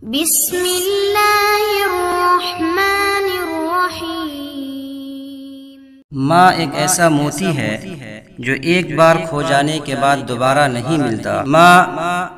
بسم اللہ الرحمن الرحیم۔ ماں ایک ایسا موتی ہے جو ایک بار کھو جانے کے بعد دوبارہ نہیں ملتا۔ ماں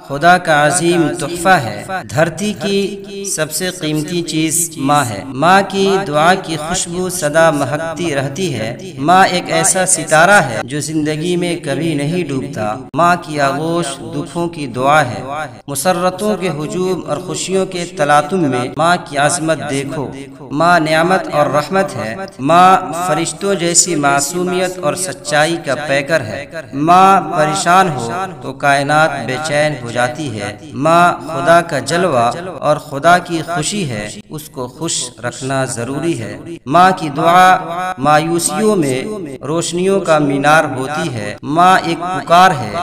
خدا کا عظیم تحفہ ہے۔ دھرتی کی سب سے قیمتی چیز ماں ہے۔ ماں کی دعا کی خوشبو سدا مہکتی رہتی ہے۔ ماں ایک ایسا ستارہ ہے جو زندگی میں کبھی نہیں ڈوبتا۔ ماں کی آغوش دکھوں کی دعا ہے۔ مسرتوں کے ہجوم اور خوشیوں کے تلاطم میں ماں کی عظمت دیکھو۔ ماں نعمت اور رحمت ہے۔ ماں فرشتوں جیسی معصومیت اور سچائی کا پیکر ہے۔ ماں پریشان ہو تو کائنات بے چین ہو جاتی ہے۔ ماں خدا کا جلوہ اور خدا کی خوشی ہے، اس کو خوش رکھنا ضروری ہے۔ ماں کی دعا مایوسیوں میں روشنیوں کا مینار ہوتی ہے۔ ماں ایک پکار ہے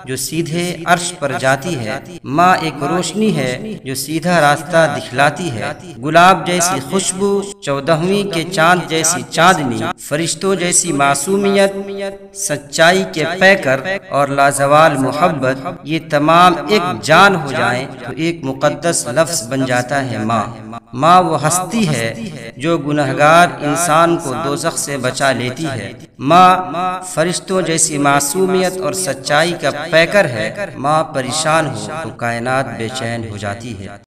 جو سیدھے عرش پر جاتی ہے۔ ماں ایک روشنی ہے جو سیدھا راستہ دکھلاتی ہے۔ گلاب جیسی خوشبو، 14ویں کے چاند جیسی چاندنی، فرشتوں جیسی معصومیت، سچائی کے پیکر اور لازوال محبت، یہ تمام ایک جان ہو جائیں تو ایک مقدس لفظ بن جاتا ہے ماں۔ ماں وہ ہستی ہے جو گنہگار انسان کو دوزخ سے بچا لیتی ہے۔ ماں فرشتوں جیسی معصومیت اور سچائی کا پیکر ہے۔ ماں پریشان ہو تو کائنات بے چین ہو جاتی ہے۔